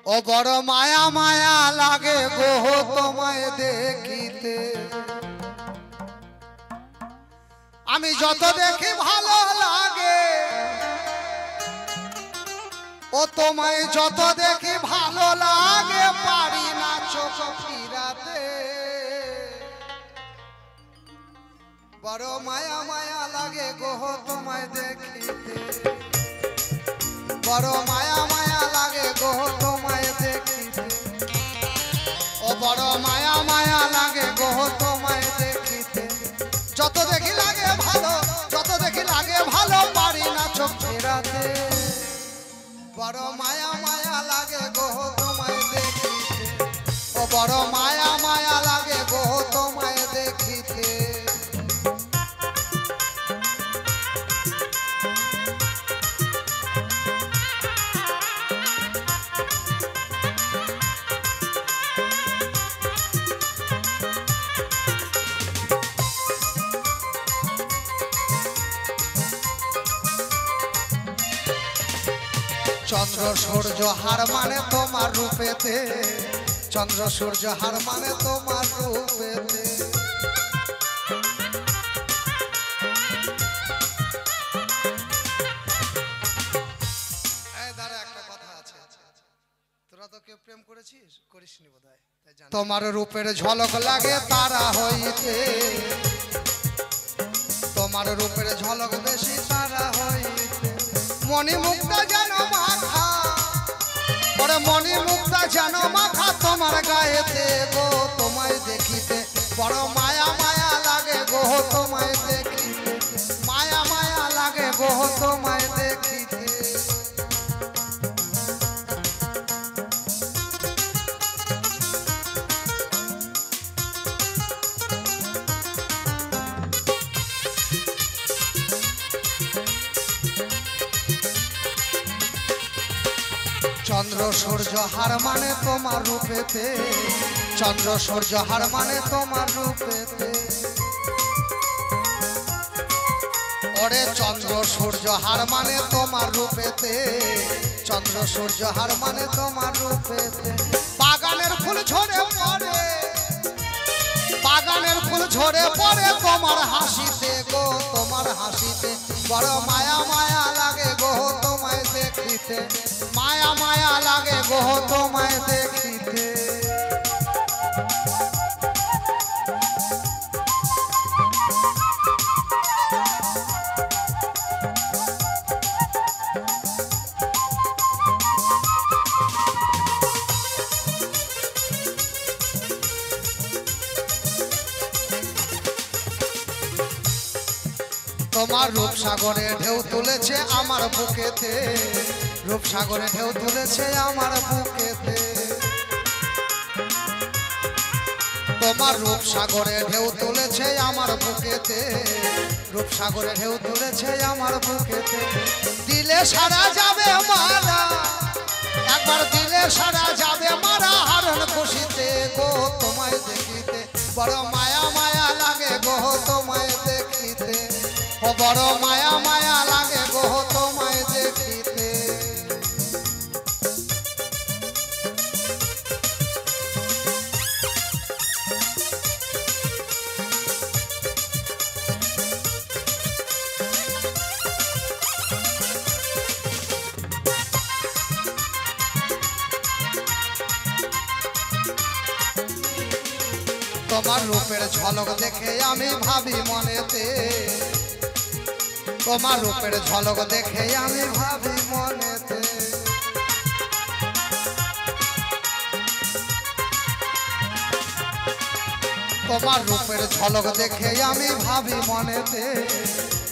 ও বড় মায়া মায়া লাগে গো তোমায় দেখিতে আমি যত দেখি ভালো লাগে ও তোমায় যত দেখি ভালো লাগে পারি না চোখ ফিরাতে বড় মায়া মায়া লাগে গো তোমায় দেখিতে বড় মায়া মায়া লাগে গো তোমায় দেখিতে ও বড় মায়া মায়া লাগে গো তোমায় দেখিতে যত দেখি লাগে ভালো যত দেখি লাগে ভালো পারি না চোখ ফেরাতে বড় মায়া মায়া লাগে গো তোমায় দেখিতে ও বড় মায়া মায়া লাগে গো তোমায় দেখিতে चंद्र सूर्य हार माने तोमार रूपेते चंद्र सूर्य हार माने तोमार रूपेते तोमार रूपेर झलक लागे तारा हईते तोमार रूपेर झलक बेशी तारा हईते मणि मुक्ता जानो माखा और मणि मुक्ता जानो माखा तोमार गाएते गो तोमाय देखिते बड़ माया माया लागे गो तोमाय देखिते माया माया लागे गो तोमाय देखिते चंद्र सूर्य हार माने तोमार रूपेते चंद्र सूर्य हार माने तोमार रूपेते ओरे चंद्र सूर्य हार माने तोमार रूपेते चंद्र सूर्य हार माने तोमार रूपेते बागानेर फूल झरे पड़े बागानेर फूल झरे पड़े तोमार हासिते गो तोमार हासिते बड़ माया माया लागे गो तोमाय देखिते माया माया लागे गो तोमाय देखिते तोमार रूप सागरे ढेउ तुलेछे आमार बुकेते रूप सागरे ढेउ तुलेछे आमार बुकेते तोमार रूप सागरे ढेउ तुलेछे आमार बुकेते रूप सागरे ढेउ तुलेछे आमार बुकेते दिले सारा जाबे मारा एक बार दिले सारा जाबे मारा हारन खुशिते गो तोमाय देखिते बड़ माया माया लागे गो तोमाय देखिते ओ बड़ माया माया लागे गो तोमाय देखिते तोमार रूपेर झलक देखे आमी भाबी मनेते तोमार रूपेर झलक देखे आमी भाबी मनेते तोमार रूपेर झलक देखे आमी भाबी मनेते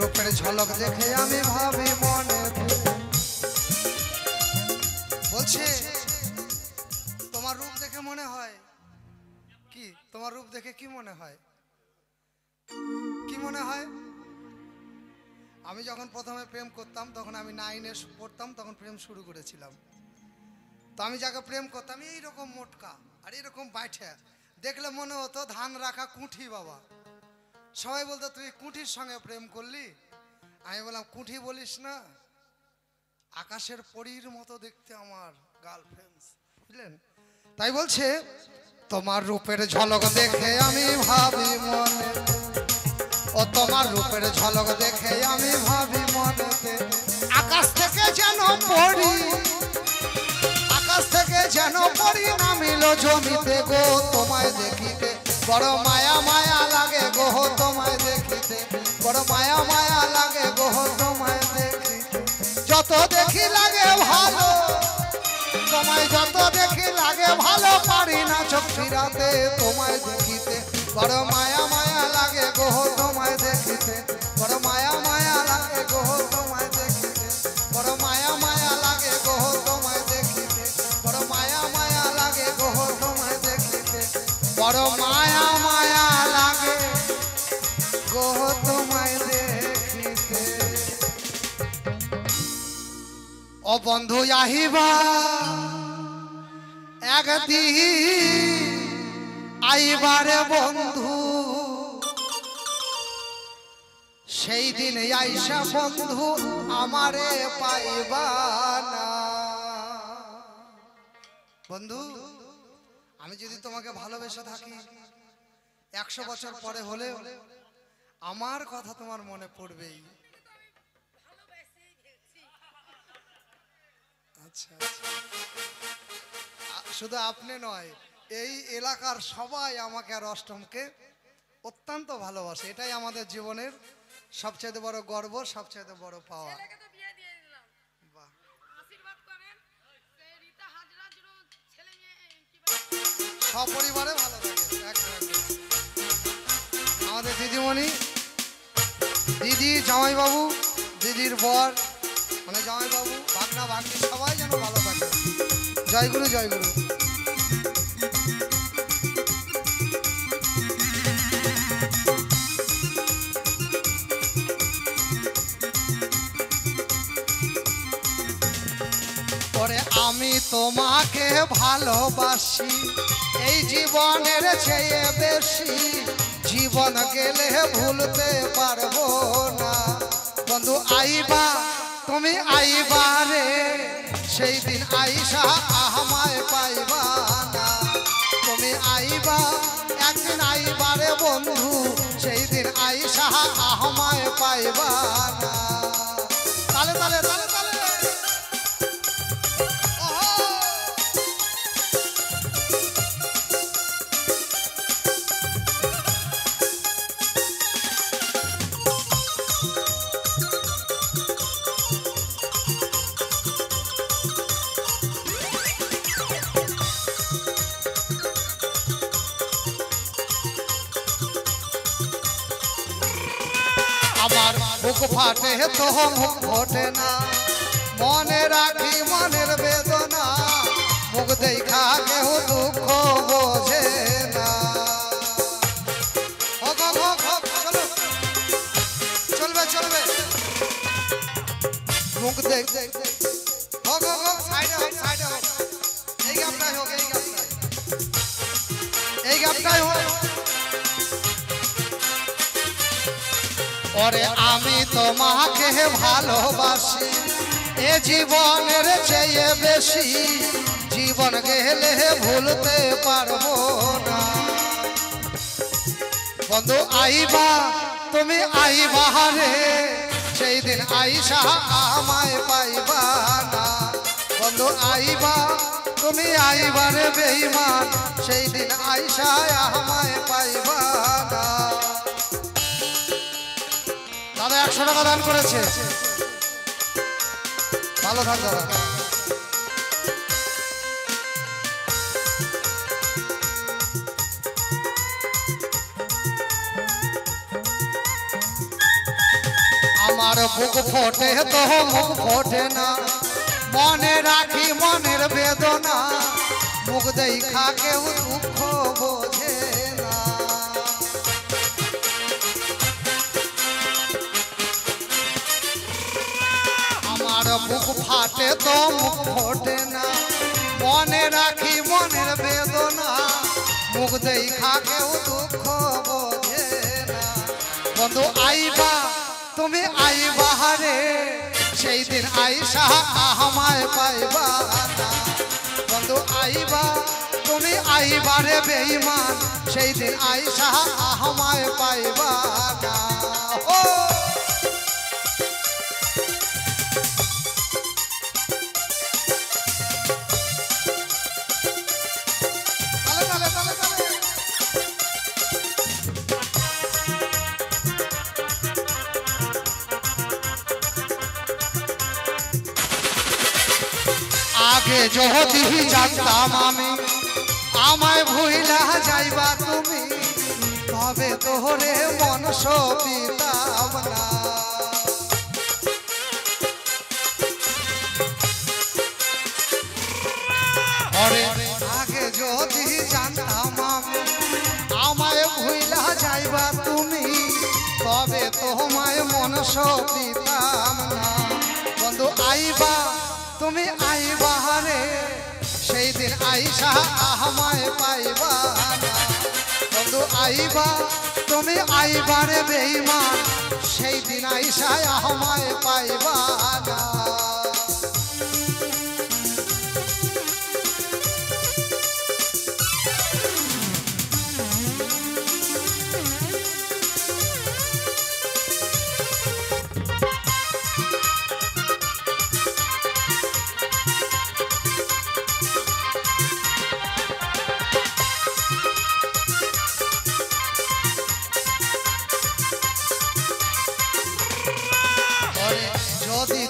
रूपेर झलक देखे आमी भाबी मनेते बोलछे तोमार रूप देखे मने हय कि तोमार रूप देखे कि मने हय कि मने हय আমি যখন প্রথমে প্রেম করতাম তখন আমি 9 এ পড়তাম তখন প্রেম শুরু করেছিলাম তো আমি যাকে প্রেম করতাম এই রকম মোটকা আর এই রকম বাইঠা দেখলে মনে হতো ধান রাখা কুঠি বাবা সবাই বলতো তুই কুঠির সঙ্গে প্রেম করলি আমি বললাম কুঠি বলিস না আকাশের পরীর মতো দেখতে আমার গার্লফ্রেন্ড বুঝলেন? তাই বলছে তোমার রূপের ঝলক দেখে আমি ভাবি মনে, ও তোমার রূপের ঝলক দেখে আমি ভাবি মনেতে, আকাশ থেকে যেন পড়ি, আকাশ থেকে যেন পড়ি নামিল জমিতে গো তোমায় দেখিতে বড় মায়া মায়া লাগে গো তোমায় দেখিতে, বড় মায়া মায়া লাগে গো তোমায় দেখিতে, যত দেখি লাগে ভালো তোমায়, যত দেখি লাগে ভালো, পারি না চোখ ফিরাতে তোমায় দেখিতে, বড় মায়া মায়া লাগে গো তোমায় দেখিতে, বড় মায়া মায়া লাগে গো তোমায় দেখিতে, বড় মায়া মায়া লাগে গো তোমায় দেখিতে, বড় মায়া মায়া লাগে গো তোমায় দেখিতে, বড় মায়া মায়া লাগে গো তোমায় দেখিতে। ও বন্ধু আহিবা একদিন আইবারে বন্ধু, সেই দিন আইসা বন্ধু আমারে পাইবা না। বন্ধু আমি যদি তোমাকে ভালোবেসে থাকি 100 বছর পরে হলে আমার কথা তোমার মনে পড়বেই। আচ্ছা শুধু আপনি নয়, এই এলাকার সবাই আমাকে আর অষ্টমকে অত্যন্ত ভালোবাসে, এটাই আমাদের জীবনের সবচেয়ে বড় গর্ব, সবচেয়ে বড় পাওয়া। সপরিবারে ভালো থাকে। আমাদের দিদিমণি, দিদি, জামাইবাবু, দিদির বর, মানে জামাইবাবু, ভাগনা ভাগ্নি সবাই যেন ভালো থাকে। জয়গুরু জয়গুরু। পরে আমি তোমাকে ভালোবাসি এই জীবনের চেয়ে বেশি, জীবন গেলে ভুলতে পারবো না। বন্ধু আইবা তুমি আইবা রে, সেই দিন আইসা আমায় পাইবা না। তুমি আইবা একদিন আইবা রে বন্ধু, সেই দিন আইসা আমায় পাইবা না। তালে তালে তালে তালে আমার বুক ফাটে তো মুখ ফোটে না, মনে রাখি মনের বেদনা, মুখ দেখা কেউ দুঃখ বোঝে না। চলবে চলবে মুখ দেখ সাইডে হোক সাইডে হোক, এই গাপটাই হোক, এই গাপটাই, এই গাপটাই হোক। ওরে আমি তোমাকে ভালোবাসি এ জীবনের চেয়ে বেশি, জীবন গেলে ভুলতে পারবো না। বন্ধু আইবা তুমি আইবা রে, সেই দিন আইসা আমায় পাইবা না। বন্ধু আইবা তুমি আইবা রে বেঈমান, সেই দিন আইসা আমায় পাইবা না। দাদা 100 টাকা দান করেছে, ভালো থাক দাদা। আমার বুক ফোটে তো মুখ ফোটে না, মনে রাখি মনের বেদনা, মুখ দেখা কেউ দুঃখ বোঝে না। আমার বুক ফাটে তো মুখ ফোটে না, মনে রাখি মনের বেদনা, মুখ দেখা কেউ দুঃখ বোঝে না। বন্ধু আইবা তুমি আইবা রে, সেই দিন আইসা আমায় পাইবা না। বন্ধু আইবা তুমি আইবা রে বেঈমান সেই দিন আইসা আমায় পাইবা না ও আগে যদি জানতাম আমি আমায় ভুইলা যাইবা তুমি তবে তোরে মন সপিতাম না আগে যদি জানতাম আমি আমায় ভুইলা যাইবা তুমি তবে তোমায় মন সপিতাম না বন্ধু আইবা তুমি আইবা রে সেই দিন আইসা আমায় পাইবা না বন্ধু আইবা তুমি আইবা রে বেঈমান সেই দিন আইসা আমায় পাইবা না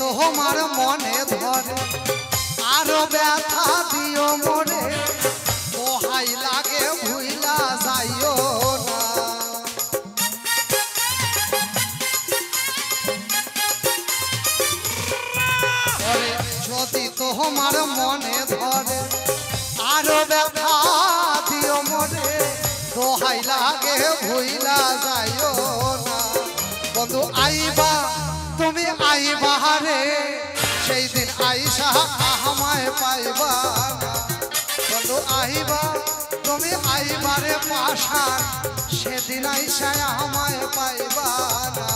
তোমার মনে ধরে আরো ব্যথা দিও মনে দোহাই লাগে ভুইলা যাইও না যদি তোমার মনে ধরে আরো ব্যথা দিও মনে দোহাই লাগে ভুইলা যাইও না বন্ধু আইবা তুমি আইবা রে সেই দিন আইসা আমায় পাইবা না বন্ধু আইবা তুমি আইবা রে পাশান সেদিন আইসা আমায় পাইবা না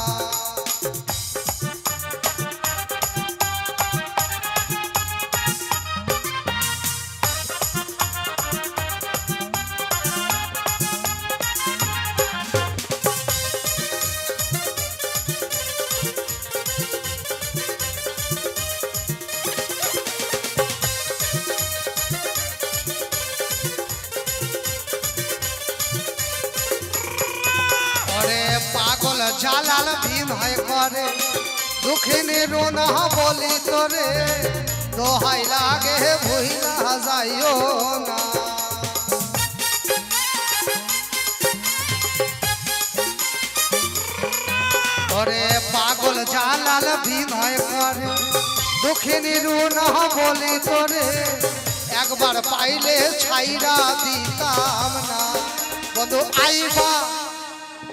জালাল বিনয় করে দুঃখিনী রোনা বলি তোরে দোহাই লাগে ভুইলা যাইও না ওরে পাগল জালাল বিনয় করে দুঃখিনী রোনা বলি তোরে একবার পাইলে ছাইরা দিতাম না বন্ধু আইবা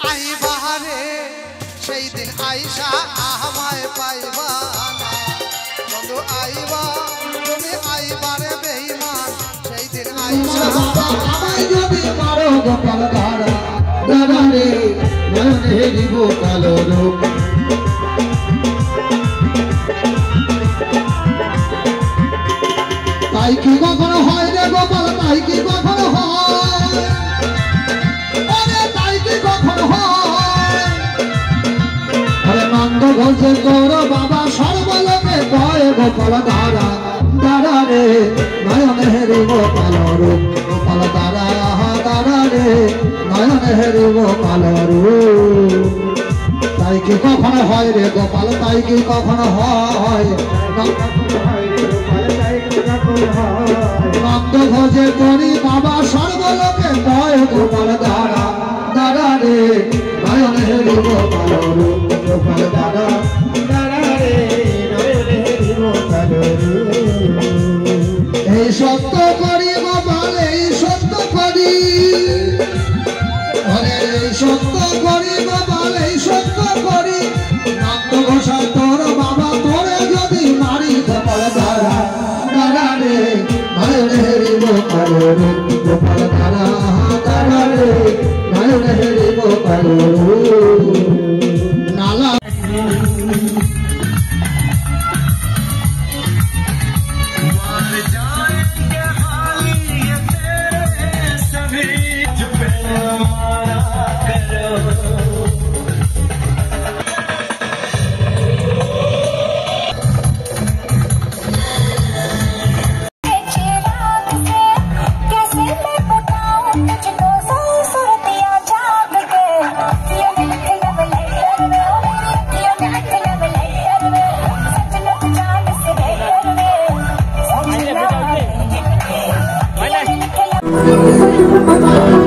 আইবা রে সেই দিন আইসা আমায় পাইবা না বন্ধু আইবা তুমি আইবা রে বেঈমান সেই দিন আইসা আমায় যদি মারো গোপাল ধারা দাদা রে নয়নে দিব কালো রূপ তাই কি কখনো হয় রে গোপাল তাই কি কখনো হয় নন্দ ঘোষে গৌর বাবা সর্বলোকে কয় গোপাল ধারা দাঁড়া রে নয়ন হেরি গোপাল রূপ গোপাল দাঁড়া দাঁড়া রে নয়ন হেরি গোপাল রূপ তাই কি কখনো হয় রে গোপাল তাই কি কখনো হয় নন্দ ঘোষে করি বাবা সর্বলোকে কয় গোপাল দাঁড়া দাঁড়া রে নয়ন হেরি গোপাল রূপ গোপাল দাঁড়া দাঁড়া রে নয়ন হেরি গোপাল রূপ এই সত্য করি গোপাল এই সত্য করি এই সত্য করি গোপাল এই সত্য করি নন্দ ঘোষাল তোর বাবা তোরে যদি মারি গোপাল দাঁড়া দাঁড়া রে নয়ন হেরি গোপাল রূপ গোপাল দাঁড়া দাঁড়া রে নয়ন হেরি গোপাল রূপ নালা जाएंगे বলে